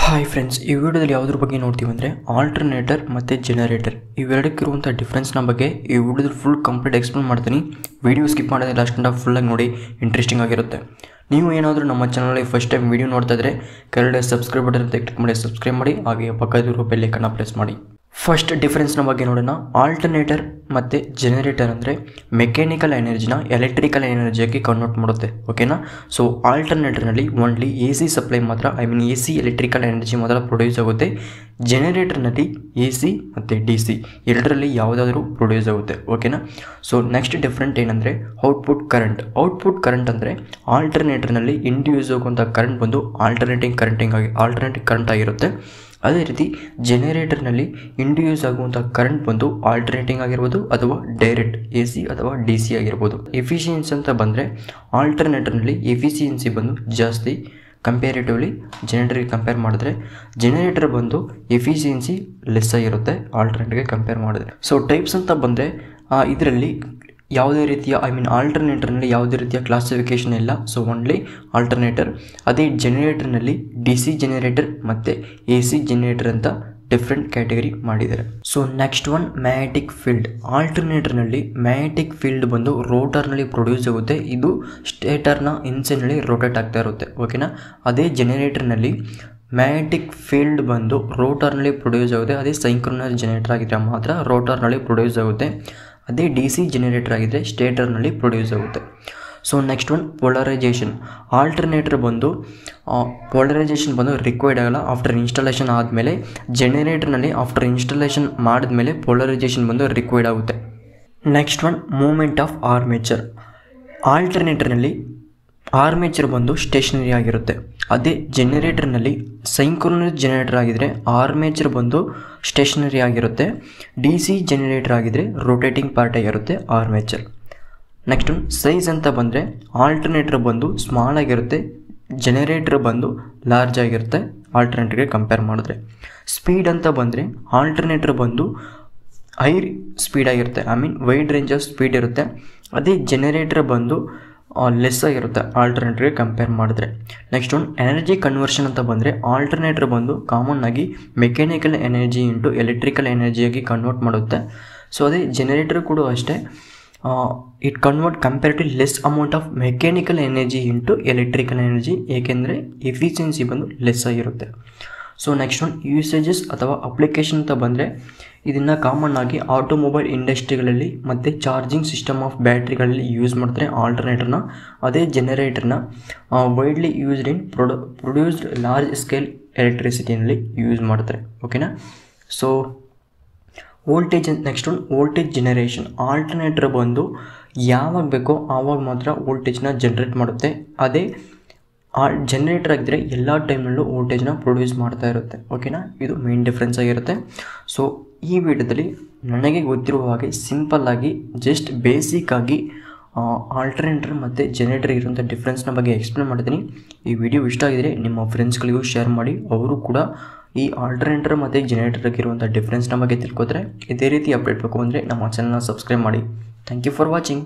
Hi friends, ಈ ವಿಡಿಯೋದಲ್ಲಿ ಯಾವುದ್ರ ಬಗ್ಗೆ ನೋಡ್ತೀವಿ ಅಂದರೆ ಆಲ್ಟರ್ನೇಟರ್ ಮತ್ತು ಜನರೇಟರ್ ಇವೆರಡಕ್ಕಿರುವಂಥ ಡಿಫ್ರೆನ್ಸ್ನ ಬಗ್ಗೆ ಈ ವಿಡಿಯೋದಲ್ಲಿ ಫುಲ್ ಕಂಪ್ಲೀಟ್ ಎಕ್ಸ್ಪ್ಲೇನ್ ಮಾಡ್ತೀನಿ. ವಿಡಿಯೋ ಸ್ಕಿಪ್ ಮಾಡೋದೇ ಲಾಸ್ಟ್ ಗಂಟ ಫುಲ್ಲಾಗಿ ನೋಡಿ, ಇಂಟ್ರೆಸ್ಟಿಂಗ್ ಆಗಿರುತ್ತೆ. ನೀವು ಏನಾದರೂ ನಮ್ಮ ಚಾನಲಲ್ಲಿ ಫಸ್ಟ್ ಟೈಮ್ ವಿಡಿಯೋ ನೋಡ್ತಾ ಇದ್ದರೆ ಕೆಳಗಡೆ ಸಬ್ಸ್ಕ್ರೈಬ್ ಬಟನ್ ಅಂತ ಕ್ಲಿಕ್ ಮಾಡಿ ಸಬ್ಸ್ಕ್ರೈಬ್ ಮಾಡಿ, ಹಾಗೆ ಪಕ್ಕದಲ್ಲಿರೋ ಬೆಲ್ ಐಕಾನ್ ಪ್ರೆಸ್ ಮಾಡಿ. ಫಸ್ಟ್ ಡಿಫ್ರೆನ್ಸ್ನ ಬಗ್ಗೆ ನೋಡೋಣ. ಆಲ್ಟರ್ನೇಟರ್ ಮತ್ತು ಜನರೇಟರ್ ಅಂದರೆ ಮೆಕ್ಯಾನಿಕಲ್ ಎನರ್ಜಿನ ಎಲೆಕ್ಟ್ರಿಕಲ್ ಎನರ್ಜಿಯಾಗಿ ಕನ್ವರ್ಟ್ ಮಾಡುತ್ತೆ, ಓಕೆನಾ. ಸೊ ಆಲ್ಟರ್ನೇಟರ್ನಲ್ಲಿ ಓನ್ಲಿ ಎ ಸಿ ಸಪ್ಲೈ ಮಾತ್ರ, ಎ ಸಿ ಎಲೆಕ್ಟ್ರಿಕಲ್ ಎನರ್ಜಿ ಮಾತ್ರ ಪ್ರೊಡ್ಯೂಸ್ ಆಗುತ್ತೆ. ಜನರೇಟರ್ನಲ್ಲಿ ಎ ಸಿ ಮತ್ತು ಡಿ ಸಿ ಎರಡರಲ್ಲಿ ಯಾವುದಾದ್ರೂ ಪ್ರೊಡ್ಯೂಸ್ ಆಗುತ್ತೆ, ಓಕೆನಾ. ಸೊ ನೆಕ್ಸ್ಟ್ ಡಿಫ್ರೆಂಟ್ ಏನಂದರೆ ಔಟ್ಪುಟ್ ಕರೆಂಟ್ ಅಂದರೆ ಆಲ್ಟರ್ನೇಟರ್ನಲ್ಲಿ ಇಂಡ್ಯೂಸ್ ಆಗುವಂಥ ಕರೆಂಟ್ ಬಂದು ಆಲ್ಟರ್ನೇಟಿಂಗ್ ಕರೆಂಟ್ ಆಗಿರುತ್ತೆ. ಅದೇ ರೀತಿ ಜನರೇಟರ್ನಲ್ಲಿ ಇಂಡ್ಯೂಸ್ ಆಗುವಂಥ ಕರೆಂಟ್ ಬಂದು ಆಲ್ಟರ್ನೇಟಿಂಗ್ ಆಗಿರ್ಬೋದು ಅಥವಾ ಡೈರೆಕ್ಟ್ ಎ ಸಿ ಅಥವಾ ಡಿ ಸಿ ಆಗಿರ್ಬೋದು. ಎಫಿಷಿಯನ್ಸಿ ಅಂತ ಬಂದರೆ ಆಲ್ಟರ್ನೇಟರ್ನಲ್ಲಿ ಎಫಿಷಿಯನ್ಸಿ ಬಂದು ಜಾಸ್ತಿ ಕಂಪೇರಿಟಿವ್ಲಿ ಜನರೇಟರ್ಗೆ ಕಂಪೇರ್ ಮಾಡಿದ್ರೆ, ಜನರೇಟರ್ ಬಂದು ಎಫಿಷಿಯನ್ಸಿ ಲೆಸ್ ಆಗಿರುತ್ತೆ ಆಲ್ಟರ್ನೇಟರ್ಗೆ ಕಂಪೇರ್ ಮಾಡಿದ್ರೆ. ಸೊ ಟೈಪ್ಸ್ ಅಂತ ಬಂದರೆ ಇದರಲ್ಲಿ ಯಾವುದೇ ರೀತಿಯ ಆಲ್ಟರ್ನೇಟರ್ನಲ್ಲಿ ಯಾವುದೇ ರೀತಿಯ ಕ್ಲಾಸಿಫಿಕೇಷನ್ ಇಲ್ಲ. So only alternator. ಅದೇ ಜನರೇಟರ್ನಲ್ಲಿ ಡಿ ಸಿ ಜನರೇಟರ್ ಮತ್ತು ಎ ಸಿ ಜನರೇಟರ್ ಅಂತ ಡಿಫ್ರೆಂಟ್ ಕ್ಯಾಟಗರಿ ಮಾಡಿದ್ದಾರೆ. So next one magnetic field. ಆಲ್ಟರ್ನೇಟರ್ನಲ್ಲಿ ಮ್ಯಾಗ್ನೆಟಿಕ್ ಫೀಲ್ಡ್ ಬಂದು ರೋಟರ್ನಲ್ಲಿ ಪ್ರೊಡ್ಯೂಸ್ ಆಗುತ್ತೆ. ಇದು ಸ್ಟೇಟರ್ನ ಇನ್ಸೈಡ್ನಲ್ಲಿ ರೊಟೇಟ್ ಆಗ್ತಾ ಇರುತ್ತೆ, ಓಕೆನಾ. ಅದೇ ಜನರೇಟರ್ನಲ್ಲಿ ಮ್ಯಾಗ್ನೆಟಿಕ್ ಫೀಲ್ಡ್ ಬಂದು ರೋಟರ್ನಲ್ಲಿ ಪ್ರೊಡ್ಯೂಸ್ ಆಗುತ್ತೆ. ಅದೇ ಸೈಂಕ್ರೋನಸ್ ಜನರೇಟರ್ ಆಗಿದ್ರೆ ಮಾತ್ರ ರೋಟರ್ನಲ್ಲಿ ಪ್ರೊಡ್ಯೂಸ್ ಆಗುತ್ತೆ. ಅದೇ ಡಿ ಸಿ ಜನರೇಟರ್ ಆಗಿದ್ದರೆ ಸ್ಟೇಟರ್ನಲ್ಲಿ ಪ್ರೊಡ್ಯೂಸ್ ಆಗುತ್ತೆ. So next one polarization. Alternator ಬಂದು ಪೋಲರೈಸೇಷನ್ ಬಂದು ರಿಕ್ವೈರ್ಡ್ ಆಗಲ್ಲ ಆಫ್ಟರ್ ಇನ್ಸ್ಟಾಲೇಷನ್ ಆದಮೇಲೆ. ಜನರೇಟರ್ನಲ್ಲಿ ಆಫ್ಟರ್ ಇನ್ಸ್ಟಾಲೇಷನ್ ಮಾಡಿದ್ಮೇಲೆ ಪೋಲರೈಸೇಷನ್ ಬಂದು ರಿಕ್ವೈರ್ಡ್ ಆಗುತ್ತೆ. Next one movement of armature. ಆಲ್ಟರ್ನೇಟರ್ನಲ್ಲಿ ಆರ್ಮೇಚರ್ ಬಂದು ಸ್ಟೇಷನರಿ ಆಗಿರುತ್ತೆ. ಅದೇ ಜನರೇಟರ್ನಲ್ಲಿ ಸೈಂಕ್ರೋನಸ್ ಜನರೇಟರ್ ಆಗಿದ್ದರೆ ಆರ್ಮೇಚರ್ ಬಂದು ಸ್ಟೇಷನರಿ ಆಗಿರುತ್ತೆ. ಡಿ ಸಿ ಜನರೇಟರ್ ಆಗಿದ್ದರೆ ರೊಟೇಟಿಂಗ್ ಪಾರ್ಟ್ ಆಗಿರುತ್ತೆ ಆರ್ಮೇಚರ್. ನೆಕ್ಸ್ಟ್ ಸೈಜ್ ಅಂತ ಬಂದರೆ ಆಲ್ಟರ್ನೇಟರ್ ಬಂದು ಸ್ಮಾಲ್ ಆಗಿರುತ್ತೆ, ಜನರೇಟರ್ ಬಂದು ಲಾರ್ಜ್ ಆಗಿರುತ್ತೆ ಆಲ್ಟರ್ನೇಟರ್ಗೆ ಕಂಪೇರ್ ಮಾಡಿದ್ರೆ. ಸ್ಪೀಡ್ ಅಂತ ಬಂದರೆ ಆಲ್ಟರ್ನೇಟರ್ ಬಂದು ಹೈ ಸ್ಪೀಡ್ ಆಗಿರುತ್ತೆ, ವೈಡ್ ರೇಂಜ್ ಆಫ್ ಸ್ಪೀಡ್ ಇರುತ್ತೆ. ಅದೇ ಜನರೇಟರ್ ಬಂದು ಲೆಸ್ ಆಗಿರುತ್ತೆ ಆಲ್ಟರ್ನೇಟರ್ಗೆ ಕಂಪೇರ್ ಮಾಡಿದ್ರೆ. ನೆಕ್ಸ್ಟ್ ಒಂದು ಎನರ್ಜಿ ಕನ್ವರ್ಷನ್ ಅಂತ ಬಂದರೆ ಆಲ್ಟರ್ನೇಟರ್ ಬಂದು ಕಾಮನ್ ಆಗಿ ಮೆಕ್ಯಾನಿಕಲ್ ಎನರ್ಜಿ ಇಂಟು ಎಲೆಕ್ಟ್ರಿಕಲ್ ಎನರ್ಜಿಯಾಗಿ ಕನ್ವರ್ಟ್ ಮಾಡುತ್ತೆ. ಸೊ ಅದೇ ಜನರೇಟರ್ ಕೂಡ ಅಷ್ಟೇ, it convert comparative less amount of mechanical energy into electrical energy, ಏಕೆಂದರೆ ಎಫಿಷಿಯನ್ಸಿ ಬಂದು ಲೆಸ್ ಆಗಿರುತ್ತೆ. ಸೊ ನೆಕ್ಸ್ಟ್ ಒಂದು ಯೂಸೇಜಸ್ ಅಥವಾ ಅಪ್ಲಿಕೇಶನ್ ಅಂತ ಬಂದರೆ ಇದನ್ನು ಕಾಮನ್ ಆಗಿ ಆಟೋಮೊಬೈಲ್ ಇಂಡಸ್ಟ್ರಿಗಳಲ್ಲಿ ಮತ್ತು ಚಾರ್ಜಿಂಗ್ ಸಿಸ್ಟಮ್ ಆಫ್ ಬ್ಯಾಟ್ರಿಗಳಲ್ಲಿ ಯೂಸ್ ಮಾಡ್ತಾರೆ ಆಲ್ಟರ್ನೇಟರ್ನ. ಅದೇ ಜನರೇಟರ್ನ widely used in produced large scale ಎಲೆಕ್ಟ್ರಿಸಿಟಿನಲ್ಲಿ ಯೂಸ್ ಮಾಡ್ತಾರೆ, ಓಕೆನಾ. So voltage. ನೆಕ್ಸ್ಟ್ ಒಂದು ವೋಲ್ಟೇಜ್ ಜನರೇಷನ್. ಆಲ್ಟರ್ನೇಟರ್ ಬಂದು ಯಾವಾಗ ಬೇಕೋ ಆವಾಗ ಮಾತ್ರ ವೋಲ್ಟೇಜ್ನ ಜನರೇಟ್ ಮಾಡುತ್ತೆ. ಅದೇ ಜನರೇಟರ್ ಆಗಿದ್ದರೆ ಎಲ್ಲ ಟೈಮ್ನಲ್ಲೂ ವೋಲ್ಟೇಜ್ನ ಪ್ರೊಡ್ಯೂಸ್ ಮಾಡ್ತಾ ಇರುತ್ತೆ, ಓಕೆನಾ. ಇದು ಮೇನ್ ಡಿಫ್ರೆನ್ಸ್ ಆಗಿರುತ್ತೆ. ಸೊ ಈ ವಿಡಿಯೋದಲ್ಲಿ ನನಗೆ ಗೊತ್ತಿರುವ ಹಾಗೆ ಸಿಂಪಲ್ಲಾಗಿ ಜಸ್ಟ್ ಬೇಸಿಕ್ಕಾಗಿ ಆಲ್ಟರ್ನೇಟರ್ ಮತ್ತು ಜನರೇಟರ್ ಇರುವಂಥ ಡಿಫ್ರೆನ್ಸ್ನ ಬಗ್ಗೆ ಎಕ್ಸ್ಪ್ಲೇನ್ ಮಾಡ್ತೀನಿ. ಈ ವಿಡಿಯೋ ಇಷ್ಟ ಆಗಿದರೆ ನಿಮ್ಮ ಫ್ರೆಂಡ್ಸ್ಗಳಿಗೂ ಶೇರ್ ಮಾಡಿ, ಅವರು ಕೂಡ ಈ ಆಲ್ಟರ್ನೇಟರ್ ಮತ್ತು ಜನರೇಟರ್ಗಿರುವಂಥ ಡಿಫ್ರೆನ್ಸ್ನ ಬಗ್ಗೆ ತಿಳ್ಕೊತಾರೆ. ಇದೇ ರೀತಿ ಅಪ್ಡೇಟ್ ಬೇಕು ಅಂದರೆ ನಮ್ಮ ಚಾನಲ್ನ ಸಬ್ಸ್ಕ್ರೈಬ್ ಮಾಡಿ. Thank you for watching.